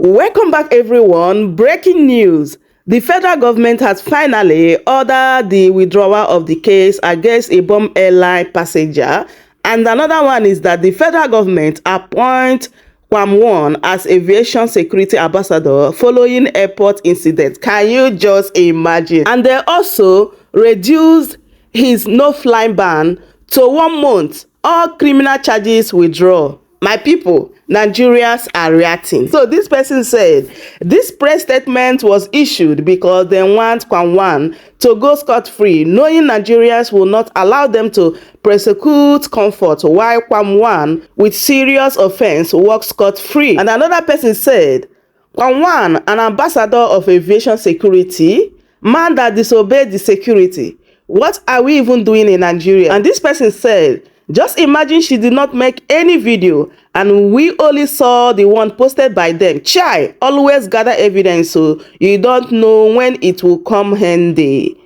Welcome back, everyone. Breaking news. The federal government has finally ordered the withdrawal of the case against Ibom Airline passenger. And another one is that the federal government appoints Kwam as Aviation Security Ambassador following airport incident. Can you just imagine? And they also reduced his no-flying ban to 1 month. All criminal charges withdraw. My people, Nigerians are reacting. So this person said, this press statement was issued because they want Kwam to go scot-free, knowing Nigerians will not allow them to prosecute Comfort while Kwam with serious offense walks scot-free. And another person said, Kwam, an ambassador of aviation security, man that disobeyed the security. What are we even doing in Nigeria? And this person said, just imagine she did not make any video and we only saw the one posted by them. Chai, always gather evidence so you don't know when it will come handy.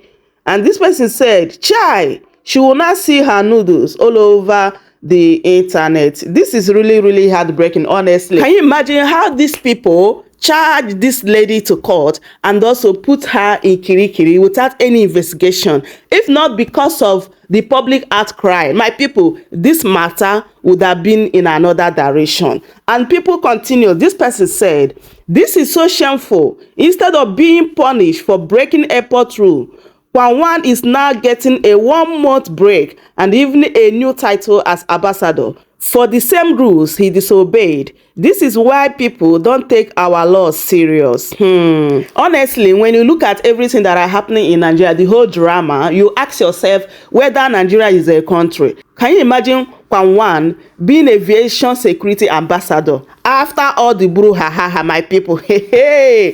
And this person said, Chai, she will not see her noodles all over the internet. This is really, really heartbreaking, honestly. Can you imagine how these people charge this lady to court and also put her in kirikiri without any investigation? If not because of the public outcry, my people, this matter would have been in another direction. And people continue. This person said, this is so shameful. Instead of being punished for breaking airport rule, Kwam is now getting a 1 month break and even a new title as ambassador for the same rules he disobeyed. This is why people don't take our laws serious. Honestly, when you look at everything that are happening in Nigeria, the whole drama, you ask yourself whether Nigeria is a country. Can you imagine Kwam being aviation security ambassador after all the brouhaha, my people?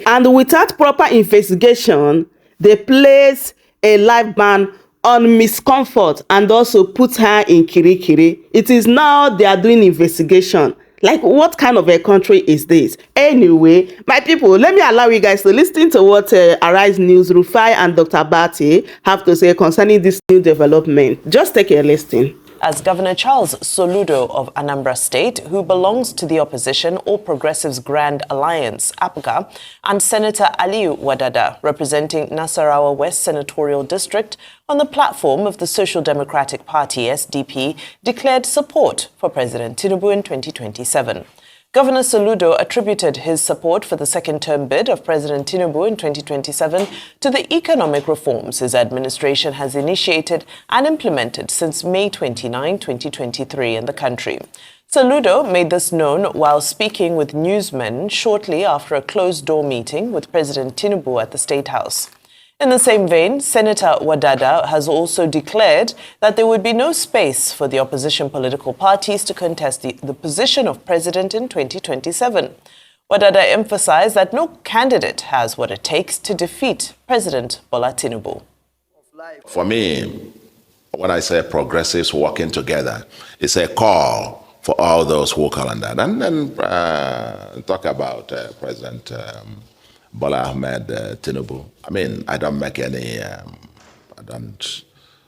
And without proper investigation, they place a life ban on Miss Comfort and also put her in kirikiri. It is now they are doing investigation. Like, what kind of a country is this? Anyway, my people, let me allow you guys to listen to what Arise News, Rufai and Dr. Bati have to say concerning this new development. Just take a listen. As Governor Charles Soludo of Anambra State, who belongs to the opposition All Progressives Grand Alliance, APGA, and Senator Aliyu Wadada, representing Nasarawa West Senatorial District, on the platform of the Social Democratic Party, SDP, declared support for President Tinubu in 2027. Governor Soludo attributed his support for the second-term bid of President Tinubu in 2027 to the economic reforms his administration has initiated and implemented since May 29, 2023 in the country. Soludo made this known while speaking with newsmen shortly after a closed-door meeting with President Tinubu at the State House. In the same vein, Senator Wadada has also declared that there would be no space for the opposition political parties to contest the position of president in 2027. Wadada emphasized that no candidate has what it takes to defeat President Bola Tinubu. For me, when I say progressives working together, it's a call for all those who call on that. And then talk about President Bola Ahmed Tinubu. I mean, I don't make any,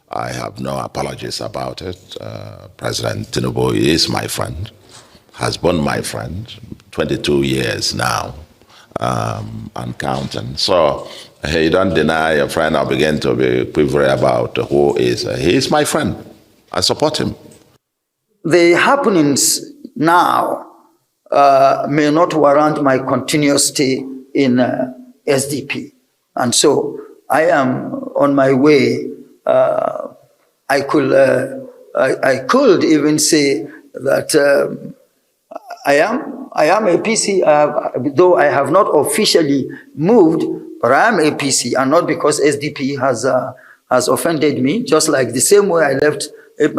I have no apologies about it. President Tinubu is my friend, has been my friend, 22 years now, and counting. So you don't deny a friend or begin to be quivering about who is. He is my friend. I support him. The happenings now may not warrant my continuous stay in SDP. And so I am on my way. I could even say that I am APC, though I have not officially moved, but I am APC, and not because SDP has offended me, just like the same way I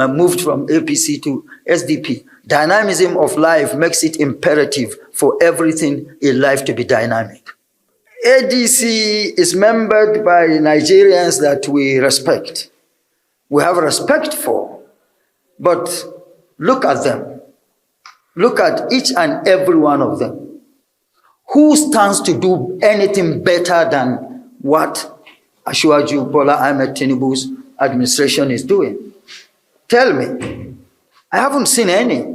moved from APC to SDP. Dynamism of life makes it imperative for everything in life to be dynamic. ADC is membered by Nigerians that we respect. We have respect for. But look at them. Look at each and every one of them. Who stands to do anything better than what Asiwaju Bola Ahmed Tinubu's administration is doing? Tell me. I haven't seen any.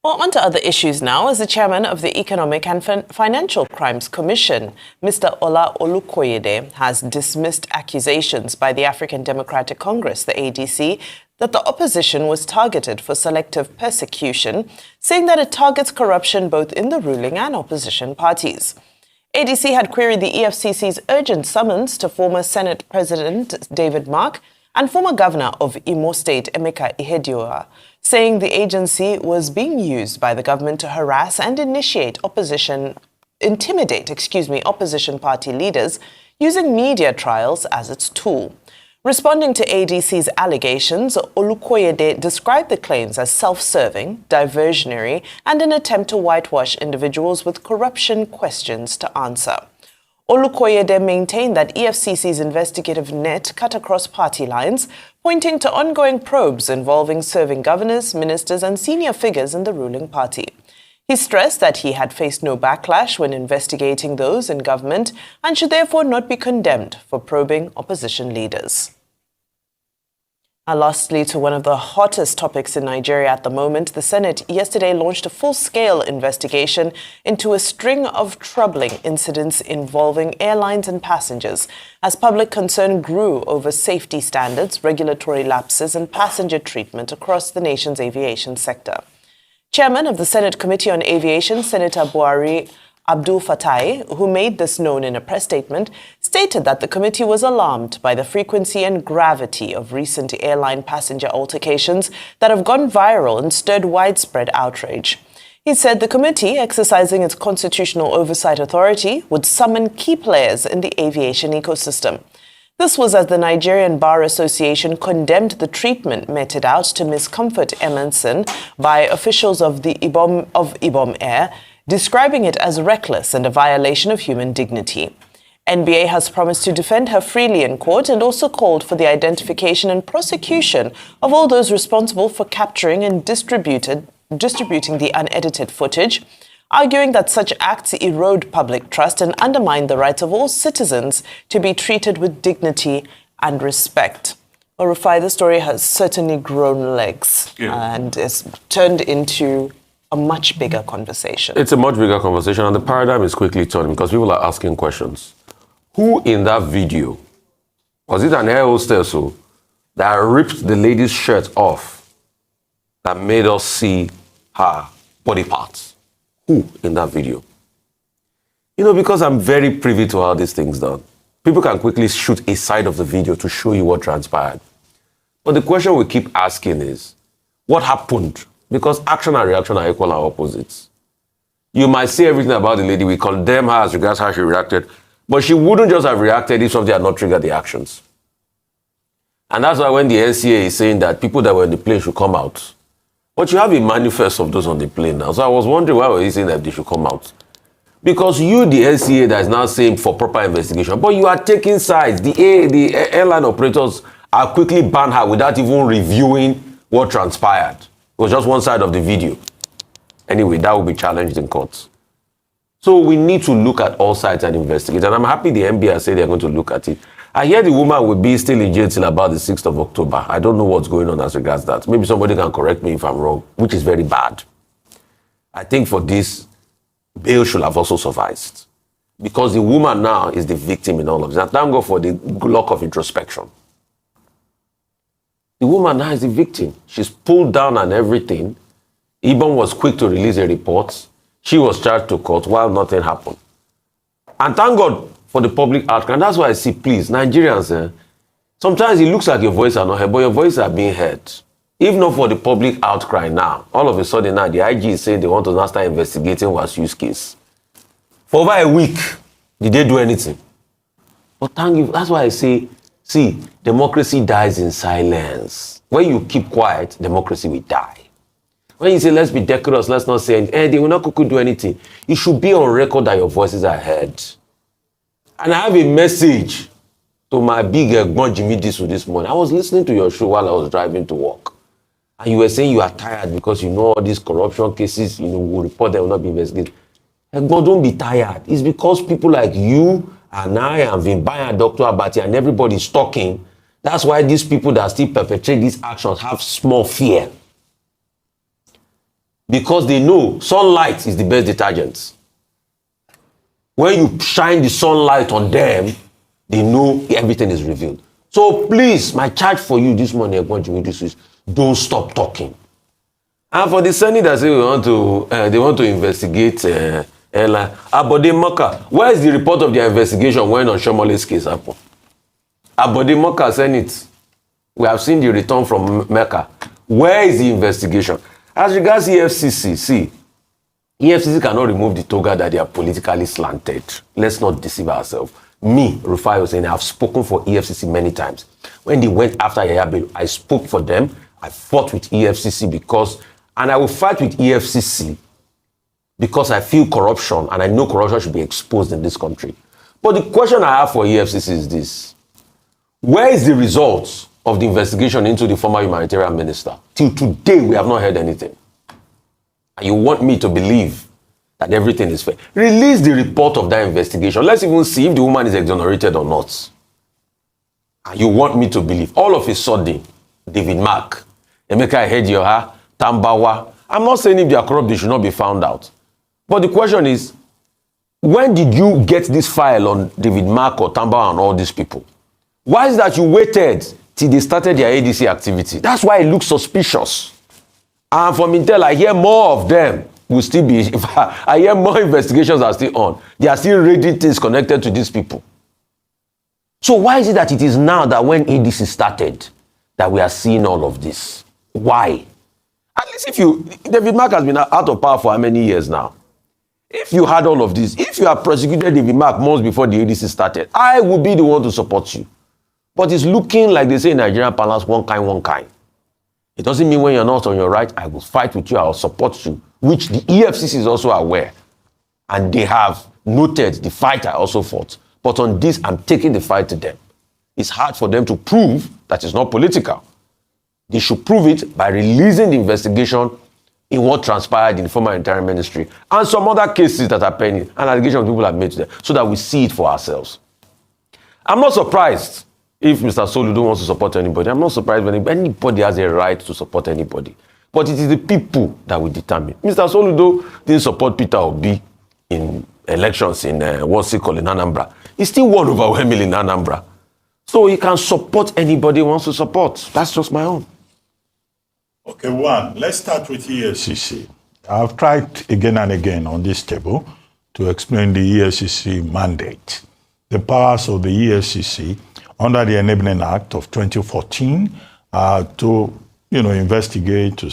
Well, on to other issues now, as the chairman of the Economic and Financial Crimes Commission, Mr. Ola Olukoyede, has dismissed accusations by the African Democratic Congress, the ADC, that the opposition was targeted for selective persecution, saying that it targets corruption both in the ruling and opposition parties. ADC had queried the EFCC's urgent summons to former Senate President David Mark and former governor of Imo State, Emeka Ihedioha, saying the agency was being used by the government to harass and intimidate opposition party leaders using media trials as its tool. Responding to ADC's allegations, Olukoyede described the claims as self-serving, diversionary, and an attempt to whitewash individuals with corruption questions to answer. Olukoyede maintained that EFCC's investigative net cut across party lines, pointing to ongoing probes involving serving governors, ministers, and senior figures in the ruling party. He stressed that he had faced no backlash when investigating those in government and should therefore not be condemned for probing opposition leaders. And lastly, to one of the hottest topics in Nigeria at the moment, the Senate yesterday launched a full-scale investigation into a string of troubling incidents involving airlines and passengers, as public concern grew over safety standards, regulatory lapses, and passenger treatment across the nation's aviation sector. Chairman of the Senate Committee on Aviation, Senator Buhari Abdul Fatai, who made this known in a press statement, stated that the committee was alarmed by the frequency and gravity of recent airline passenger altercations that have gone viral and stirred widespread outrage. He said the committee, exercising its constitutional oversight authority, would summon key players in the aviation ecosystem. This was as the Nigerian Bar Association condemned the treatment meted out to Ms. Comfort Emerson by officials of the Ibom Air, describing it as reckless and a violation of human dignity. NBA has promised to defend her freely in court and also called for the identification and prosecution of all those responsible for capturing and distributing the unedited footage, arguing that such acts erode public trust and undermine the rights of all citizens to be treated with dignity and respect. Well, Rufai, the story has certainly grown legs and is turned into a much bigger conversation. It's a much bigger conversation, and the paradigm is quickly turning because people are asking questions. Who in that video, was it an air hostess that ripped the lady's shirt off that made us see her body parts? Who in that video? You know, because I'm very privy to how these things done. People can quickly shoot a side of the video to show you what transpired. But the question we keep asking is, what happened? Because action and reaction are equal and opposites. You might say everything about the lady, we condemn her as regards how she reacted, but she wouldn't just have reacted if something had not triggered the actions. And that's why when the NCA is saying that people that were in the plane should come out, but you have a manifest of those on the plane now. So I was wondering why were you saying that they should come out? Because you, the NCA, that is now saying for proper investigation, but you are taking sides. The airline operators are quickly banned her without even reviewing what transpired. It was just one side of the video. Anyway, that will be challenged in courts. So we need to look at all sides and investigate. And I'm happy the NBA said they're going to look at it. I hear the woman will be still in jail till about the 6th of October. I don't know what's going on as regards that. Maybe somebody can correct me if I'm wrong, which is very bad. I think for this, bail should have also sufficed. Because the woman now is the victim in all of this. And thank God for the lack of introspection. The woman now is the victim. She's pulled down and everything. Ibom was quick to release a report. She was charged to court while nothing happened. And thank God for the public outcry. And that's why I see, please, Nigerians, sometimes it looks like your voice are not heard, but your voice are being heard. If not for the public outcry now, all of a sudden now, the IG is saying they want to now start investigating Wasu's case. For over a week, did they do anything? But thank you. That's why I say, see, democracy dies in silence. When you keep quiet, democracy will die. When you say, let's be decorous, let's not say anything, they will not do anything. It should be on record that your voices are heard. And I have a message to my big Egbon Jimmy Disu this morning. I was listening to your show while I was driving to work. And you were saying you are tired because you know all these corruption cases, will report them will not be investigated. Egbon, don't be tired. It's because people like you and I and Vimbai and Dr. Abati and everybody is talking. That's why these people that still perpetrate these actions have small fear. because they know sunlight is the best detergent. When you shine the sunlight on them, they know everything is revealed. So please, my charge for you this morning, is don't stop talking. And for the Senate that say they want to investigate Airline, Abode Moka, where is the report of their investigation when Oshomole's case happened? Abode Moka Senate, we have seen the return from Mecca. Where is the investigation? As regards EFCC, see, EFCC cannot remove the toga that they are politically slanted. Let's not deceive ourselves. Me, Rufai was saying, I've spoken for EFCC many times. When they went after Yahya Bello, I spoke for them. I fought with EFCC and I will fight with EFCC because I feel corruption and I know corruption should be exposed in this country. But the question I have for EFCC is this. Where is the results of the investigation into the former humanitarian minister? Till today, we have not heard anything. And you want me to believe that everything is fair. Release the report of that investigation. Let's even see if the woman is exonerated or not. And you want me to believe. All of a sudden, David Mark, Emeka Ehedioha, Tambawa, I'm not saying if they are corrupt, they should not be found out. But the question is, when did you get this file on David Mark or Tambawa and all these people? Why is that you waited till they started their ADC activity? That's why it looks suspicious. And from Intel, I hear more of them will still be, I hear more investigations are still on. They are still reading things connected to these people. So why is it that it is now that when ADC started that we are seeing all of this? Why? At least David Mark has been out of power for how many years now? If you had all of this, if you have prosecuted David Mark months before the ADC started, I would be the one to support you. But it's looking like they say in Nigerian parlance, one kind. It doesn't mean when you're not on your right, I will fight with you, I will support you, which the EFCC is also aware. And they have noted the fight I also fought. But on this, I'm taking the fight to them. It's hard for them to prove that it's not political. They should prove it by releasing the investigation in what transpired in the former Interior Ministry and some other cases that are pending and allegations people have made to them so that we see it for ourselves. I'm not surprised if Mr. Soludo wants to support anybody. I'm not surprised when anybody has a right to support anybody. But it is the people that will determine. Mr. Soludo didn't support Peter Obi in elections in what's it called in Anambra. He still won overwhelmingly in Anambra. So he can support anybody he wants to support. That's just my own. Okay, let's start with EFCC. I've tried again and again on this table to explain the EFCC mandate, the powers of the EFCC under the Enabling Act of 2014 to investigate, to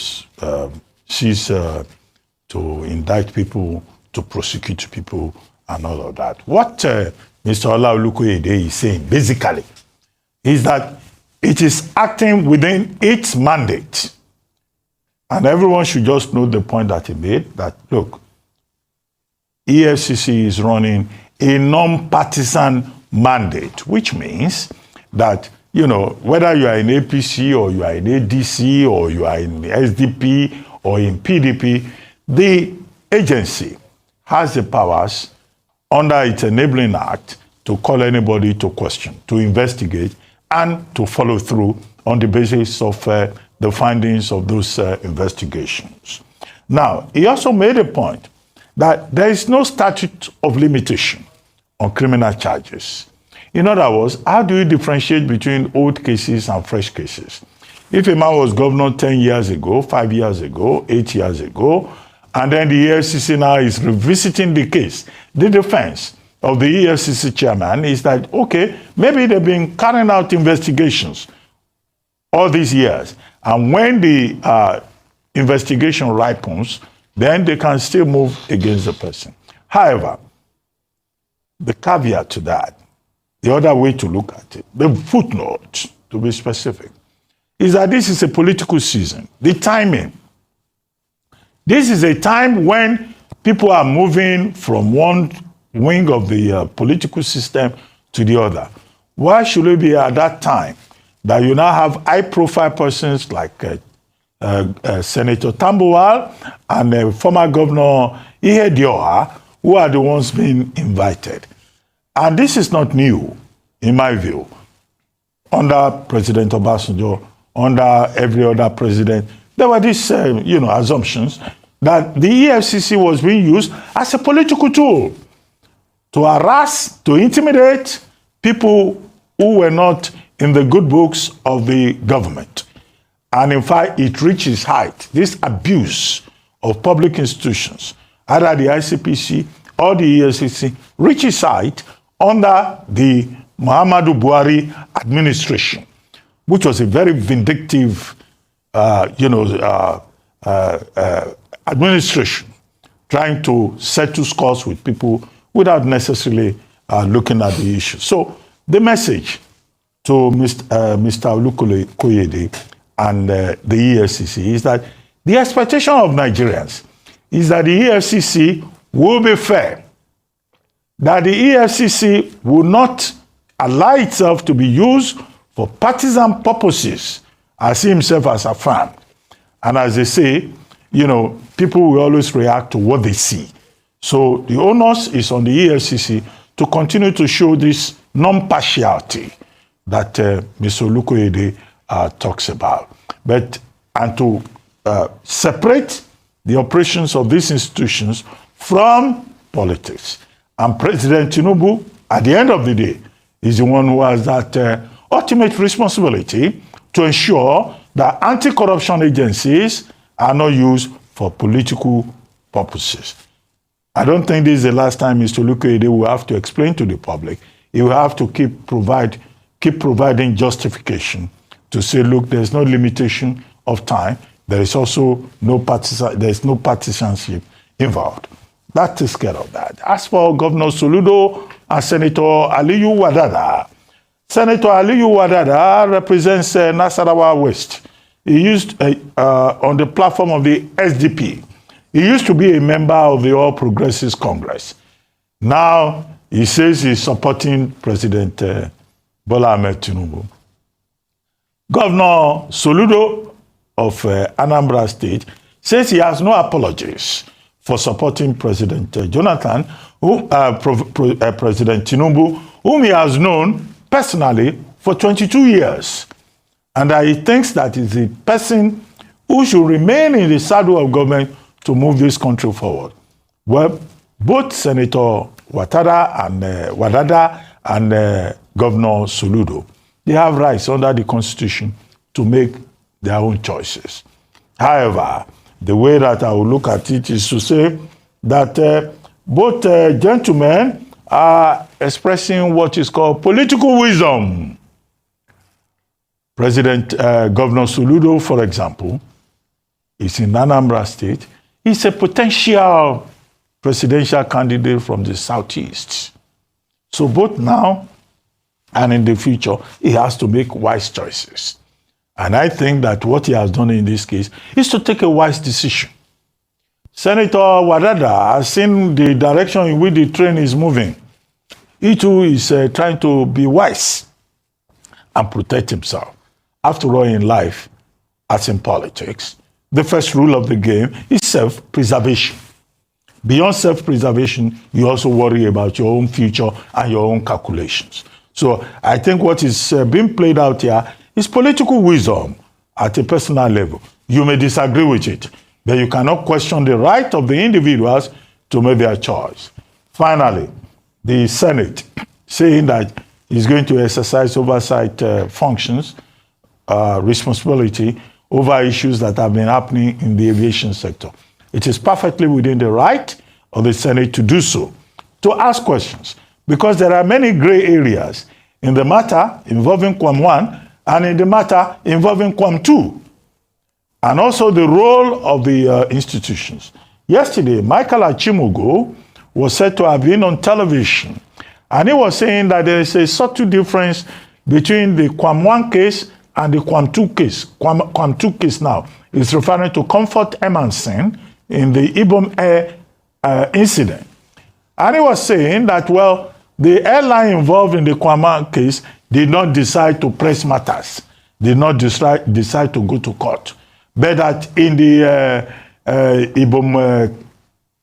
seize, to indict people, to prosecute people, and all of that. What Mr. Olaolukoyede is saying, basically, is that it is acting within its mandate. And everyone should just know the point that he made, that, look, EFCC is running a non-partisan mandate, which means that, whether you are in APC or you are in ADC or you are in SDP or in PDP, the agency has the powers under its Enabling Act to call anybody to question, to investigate, and to follow through on the basis of the findings of those investigations. Now, he also made a point that there is no statute of limitation on criminal charges. In other words, how do you differentiate between old cases and fresh cases? If a man was governor 10 years ago, 5 years ago, 8 years ago, and then the EFCC now is revisiting the case, the defense of the EFCC chairman is that, okay, maybe they've been carrying out investigations all these years. And when the investigation ripens, then they can still move against the person. However, the caveat to that, the other way to look at it, the footnote, to be specific, is that this is a political season. The timing. This is a time when people are moving from one wing of the political system to the other. Why should it be at that time that you now have high-profile persons like Senator Tambuwal and former Governor Ihedioha, who are the ones being invited? And this is not new, in my view. Under President Obasanjo, under every other president, there were these, assumptions that the EFCC was being used as a political tool to harass, to intimidate people who were not in the good books of the government. And in fact, it reached its height. This abuse of public institutions, either the ICPC or the EFCC, reached its height under the Muhammadu Buhari administration, which was a very vindictive, administration, trying to settle scores with people without necessarily looking at the issue. So the message to Mr. Olukoyede and the EFCC is that the expectation of Nigerians is that the EFCC will be fair, that the EFCC will not allow itself to be used for partisan purposes, as he himself has affirmed. And as they say, people will always react to what they see. So the onus is on the EFCC to continue to show this non-partiality that Mr. Olukoyede talks about, and to separate the operations of these institutions from politics. And President Tinubu, at the end of the day, is the one who has that ultimate responsibility to ensure that anti-corruption agencies are not used for political purposes. I don't think this is the last time Mr. Olukoyede will have to explain to the public. He will have to keep providing justification to say, look, there's no limitation of time. There is also no partisanship involved. That takes care of that. As for Governor Soludo and Senator Aliyu Wadada, Senator Aliyu Wadada represents Nasarawa West. He used, on the platform of the SDP, he used to be a member of the All Progressives Congress. Now, he says he's supporting President Bola Ahmed Tinubu. Governor Soludo of Anambra State says he has no apologies for supporting President President Tinubu, whom he has known personally for 22 years. And he thinks that is the person who should remain in the saddle of government to move this country forward. Well, both Senator Wadada and Governor Soludo, they have rights under the Constitution to make their own choices. However, the way that I will look at it is to say that both gentlemen are expressing what is called political wisdom. Governor Soludo, for example, is in Anambra State. He's a potential presidential candidate from the Southeast. So both now and in the future, he has to make wise choices. And I think that what he has done in this case is to take a wise decision. Senator Wadada has seen the direction in which the train is moving. He too is trying to be wise and protect himself. After all, in life, as in politics, the first rule of the game is self-preservation. Beyond self-preservation, you also worry about your own future and your own calculations. So I think what is being played out here is political wisdom at a personal level. You may disagree with it, but you cannot question the right of the individuals to make their choice. Finally, the Senate saying that it's going to exercise oversight functions, responsibility over issues that have been happening in the aviation sector. It is perfectly within the right of the Senate to do so, to ask questions, because there are many gray areas in the matter involving Kwam 1 and in the matter involving Kwam 2, and also the role of the institutions. Yesterday, Michael Achimogo was said to have been on television, and he was saying that there is a subtle difference between the Kwam 1 case and the Kwam 2 case. Kwam 2 case now is referring to Comfort Emanson in the Ibom Air incident. And he was saying that, well, the airline involved in the Kwam 1 case did not decide to press matters, did not decide to go to court. But that in the Ibom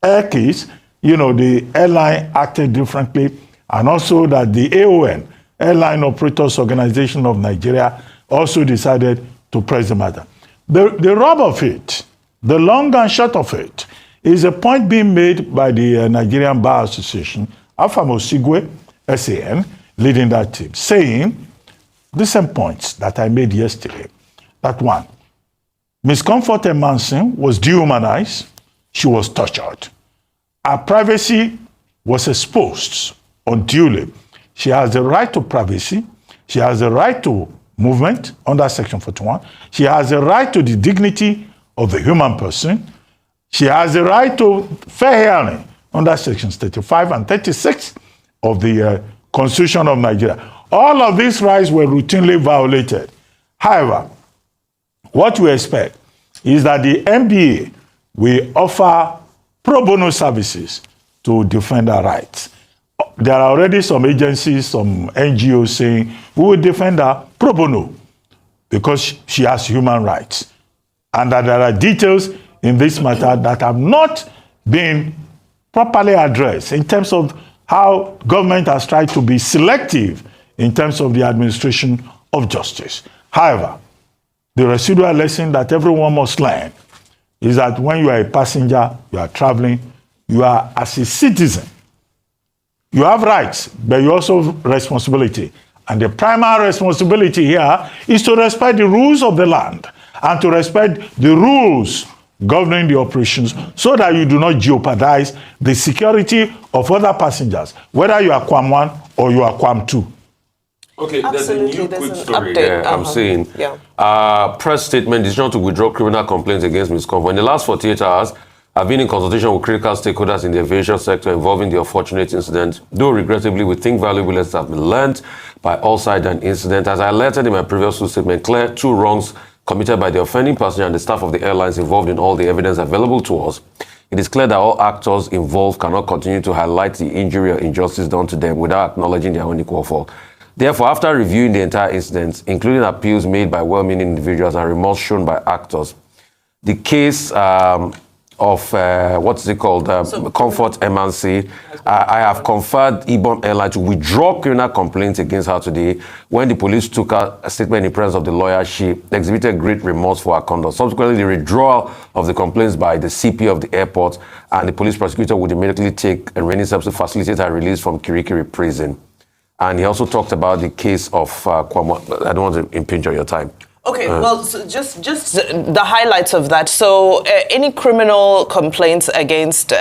Air case, the airline acted differently, and also that the AON, Airline Operators Organization of Nigeria, also decided to press the matter. The rub of it The long and short of it is a point being made by the Nigerian Bar Association, Afamo Sigwe, SAN, leading that team, saying the same points that I made yesterday. That one, Ms. Comfort Emanson was dehumanized, she was tortured. Her privacy was exposed unduly. She has the right to privacy, she has the right to movement under Section 41, she has the right to the dignity of the human person, she has the right to fair hearing under Sections 35 and 36 of the Constitution of Nigeria. All of these rights were routinely violated. However, what we expect is that the NBA will offer pro bono services to defend our rights. There are already some agencies, some NGOs saying we will defend her pro bono because she has human rights. And that there are details in this matter that have not been properly addressed in terms of how government has tried to be selective in terms of the administration of justice. However, the residual lesson that everyone must learn is that when you are a passenger, you are traveling, you are as a citizen. You have rights, but you also have responsibility. And the primary responsibility here is to respect the rules of the land and to respect the rules governing the operations so that you do not jeopardize the security of other passengers, whether you are Kwam 1 or you are Kwam 2. Okay, Absolutely, there's a new there's quick an story update. there. I'm seeing press statement, decision to withdraw criminal complaints against Ms. Comfort. In the last 48 hours, I've been in consultation with critical stakeholders in the aviation sector involving the unfortunate incident. Though regrettably, we think valuable lessons have been learned by all sides of the incident. As I alerted in my previous statement, clear two wrongs committed by the offending passenger and the staff of the airlines involved in all the evidence available to us. It is clear that all actors involved cannot continue to highlight the injury or injustice done to them without acknowledging their own equal fault. Therefore, after reviewing the entire incident, including appeals made by well-meaning individuals and remorse shown by actors, the case Comfort Emanson, I have conferred Ibom Airline to withdraw criminal complaints against her today. When the police took a statement in presence of the lawyer, she exhibited great remorse for her conduct. Subsequently, the withdrawal of the complaints by the CP of the airport and the police prosecutor would immediately take a remaining steps to facilitate her release from Kirikiri prison. And he also talked about the case of Kwam. I don't want to impinge on your time. Okay, well, so just the highlights of that. So any criminal complaints against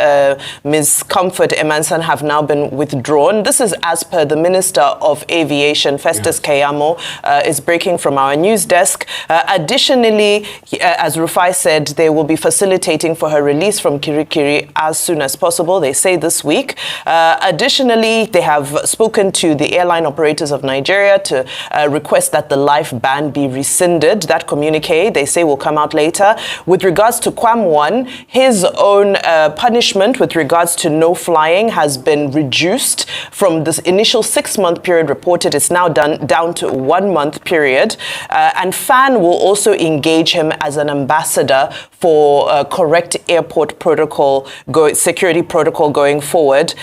Ms. Comfort Emanson have now been withdrawn. This is as per the Minister of Aviation, Festus Keyamo, is breaking from our news desk. Additionally, as Rufai said, they will be facilitating for her release from Kirikiri as soon as possible, they say this week. Additionally, they have spoken to the airline operators of Nigeria to request that the life ban be rescinded. That communique, they say, will come out later. With regards to Kwam 1, his own punishment with regards to no flying has been reduced from this initial 6-month period reported. It's now down to a 1-month period. And FAN will also engage him as an ambassador for correct airport protocol, security protocol going forward.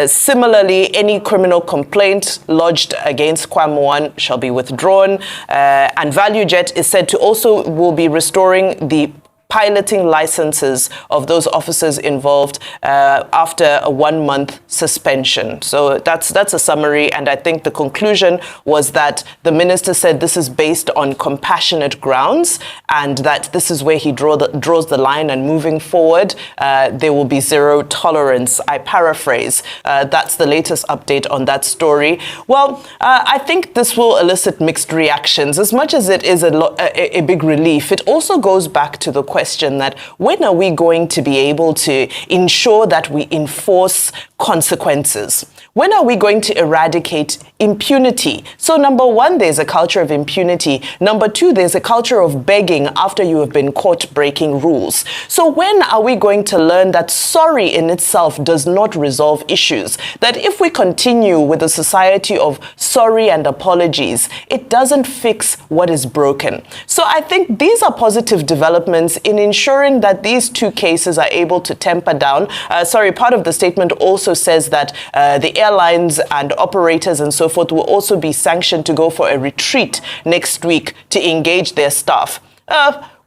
Similarly, any criminal complaint lodged against Kwam 1 shall be withdrawn. And ValueJet is said to also will be restoring the piloting licenses of those officers involved after a 1-month suspension. So that's a summary, and I think the conclusion was that the minister said this is based on compassionate grounds and that this is where he draws the line, and moving forward there will be zero tolerance. I paraphrase. That's the latest update on that story. Well, I think this will elicit mixed reactions. As much as it is a big relief, it also goes back to the question that when are we going to be able to ensure that we enforce consequences? When are we going to eradicate impunity? So number one, there's a culture of impunity. Number two, there's a culture of begging after you have been caught breaking rules. So when are we going to learn that sorry in itself does not resolve issues? That if we continue with a society of sorry and apologies, it doesn't fix what is broken. So I think these are positive developments in ensuring that these two cases are able to temper down. Part of the statement also says that the airlines and operators and so forth will also be sanctioned to go for a retreat next week to engage their staff.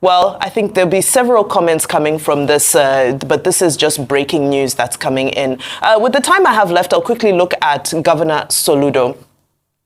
Well, I think there'll be several comments coming from this, but this is just breaking news that's coming in. With the time I have left, I'll quickly look at Governor Soludo,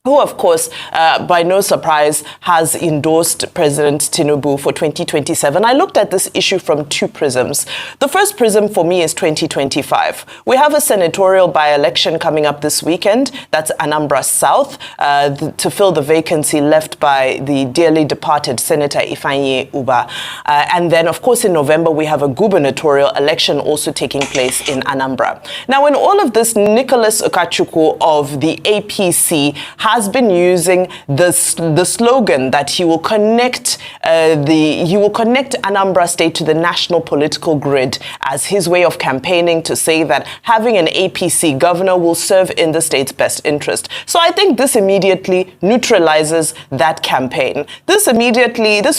who, of course, by no surprise, has endorsed President Tinubu for 2027. I looked at this issue from two prisms. The first prism for me is 2025. We have a senatorial by-election coming up this weekend. That's Anambra South, to fill the vacancy left by the dearly departed Senator Ifeanyi Uba. And then, of course, in November, we have a gubernatorial election also taking place in Anambra. Now, in all of this, Nicholas Ukachukwu of the APC has been using the slogan that he will connect Anambra State to the national political grid as his way of campaigning to say that having an APC governor will serve in the state's best interest. So I think this immediately neutralizes that campaign. This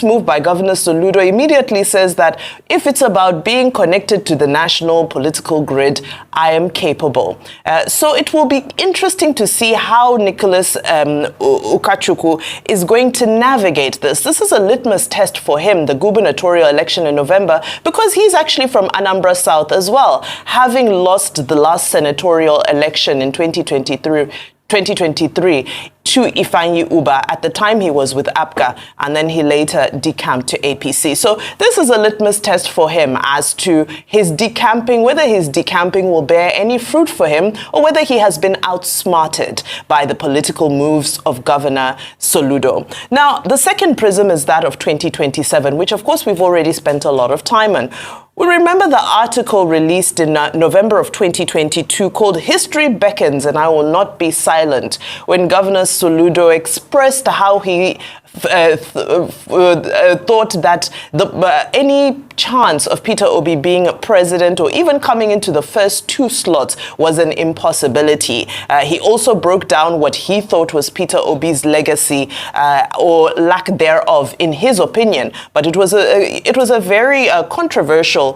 move by Governor Soludo immediately says that if it's about being connected to the national political grid, I am capable. So it will be interesting to see how Nicholas Ukachukwu is going to navigate this. This is a litmus test for him, the gubernatorial election in November, because he's actually from Anambra South as well, having lost the last senatorial election in 2023 to Ifeanyi Uba. At the time, he was with APGA, and then he later decamped to APC. So this is a litmus test for him as to his decamping, whether his decamping will bear any fruit for him, or whether he has been outsmarted by the political moves of Governor Soludo. Now, the second prism is that of 2027, which, of course, we've already spent a lot of time on. We remember the article released in November of 2022 called "History Beckons and I Will Not Be Silent," when Governor Soludo expressed how he thought that any chance of Peter Obi being president or even coming into the first two slots was an impossibility. He also broke down what he thought was Peter Obi's legacy or lack thereof, in his opinion. But it was a very controversial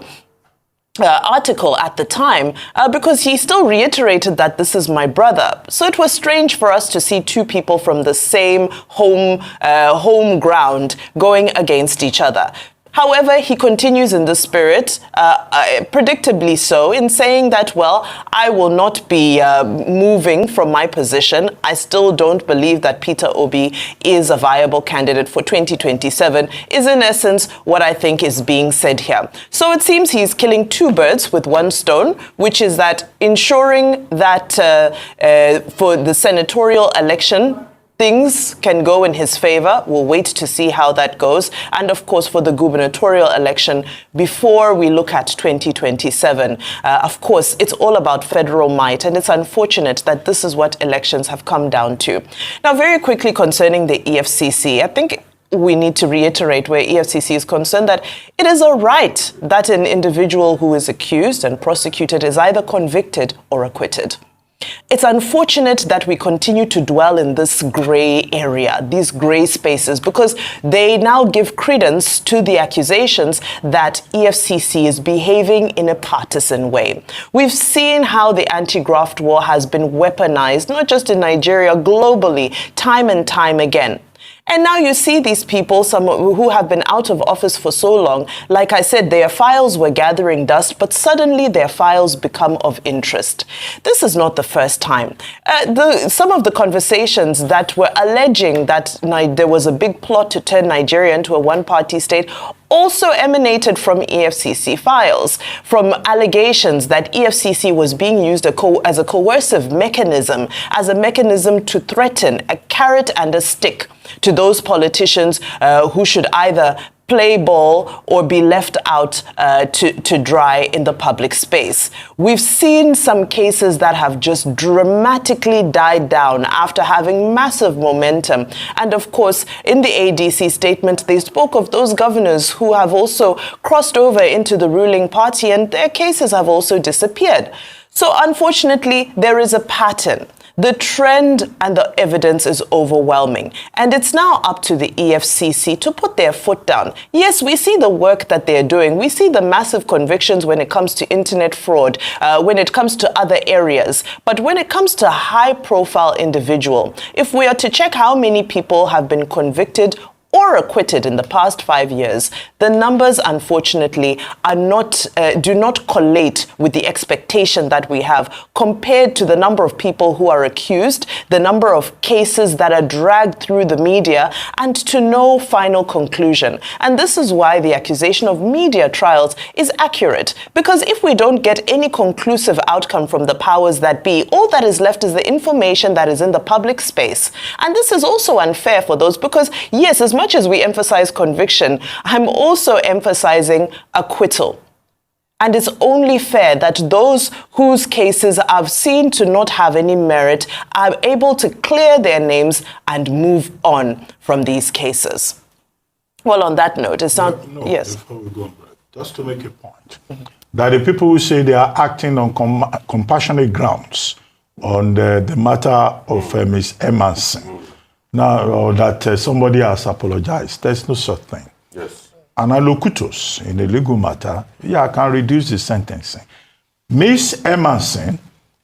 article at the time because he still reiterated that this is my brother. So it was strange for us to see two people from the same home ground going against each other. However, he continues in the spirit, predictably so, in saying that, well, I will not be moving from my position. I still don't believe that Peter Obi is a viable candidate for 2027, is in essence what I think is being said here. So it seems he's killing two birds with one stone, which is that ensuring that for the senatorial election, things can go in his favor. We'll wait to see how that goes. And of course, for the gubernatorial election, before we look at 2027, of course, it's all about federal might. And it's unfortunate that this is what elections have come down to. Now, very quickly concerning the EFCC, I think we need to reiterate where EFCC is concerned that it is a right that an individual who is accused and prosecuted is either convicted or acquitted. It's unfortunate that we continue to dwell in this gray area, these gray spaces, because they now give credence to the accusations that EFCC is behaving in a partisan way. We've seen how the anti-graft war has been weaponized, not just in Nigeria, globally, time and time again. And now you see these people, some who have been out of office for so long, like I said, their files were gathering dust, but suddenly their files become of interest. This is not the first time. Some of the conversations that were alleging that there was a big plot to turn Nigeria into a one-party state also emanated from EFCC files, from allegations that EFCC was being used as a coercive mechanism, as a mechanism to threaten, a carrot and a stick to those politicians who should either play ball or be left out to dry in the public space. We've seen some cases that have just dramatically died down after having massive momentum. And of course, in the ADC statement, they spoke of those governors who have also crossed over into the ruling party, and their cases have also disappeared. So unfortunately, there is a pattern. The trend and the evidence is overwhelming, and it's now up to the EFCC to put their foot down. Yes, we see the work that they're doing. We see the massive convictions when it comes to internet fraud, when it comes to other areas. But when it comes to a high-profile individual, if we are to check how many people have been convicted or acquitted in the past 5 years, the numbers, unfortunately, are not do not collate with the expectation that we have compared to the number of people who are accused, the number of cases that are dragged through the media, and to no final conclusion. And this is why the accusation of media trials is accurate, because if we don't get any conclusive outcome from the powers that be, all that is left is the information that is in the public space. And this is also unfair for those, because yes, as much as we emphasize conviction, I'm also emphasizing acquittal. And it's only fair that those whose cases are seen to not have any merit are able to clear their names and move on from these cases. Well, on that note, it's not... Yes. Before we go on break, just to make a point, that the people who say they are acting on compassionate grounds on the matter of Ms. Emerson, now, or that somebody has apologized. There's no such thing. Yes. An allocutus in a legal matter, can reduce the sentencing. Ms. Emerson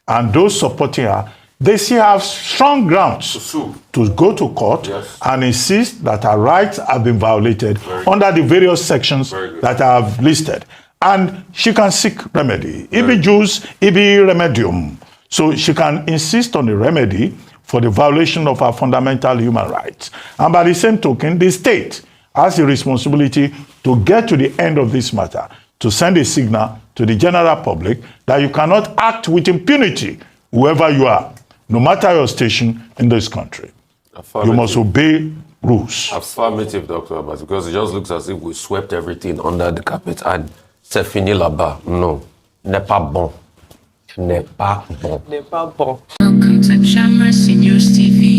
and those supporting her, they still have strong grounds to go to court and insist that her rights have been violated under the various sections that I have listed. And she can seek remedy. Ibi jus, ibi remedium. So she can insist on a remedy for the violation of our fundamental human rights. And by the same token, the state has a responsibility to get to the end of this matter, to send a signal to the general public that you cannot act with impunity, whoever you are, no matter your station in this country. You must obey rules. Affirmative, Dr. Abbas, because it just looks as if we swept everything under the carpet and c'est fini là-bas. No, n'est pas bon. N'est pas bon. N'est pas bon. Welcome to Shamra Seniors TV.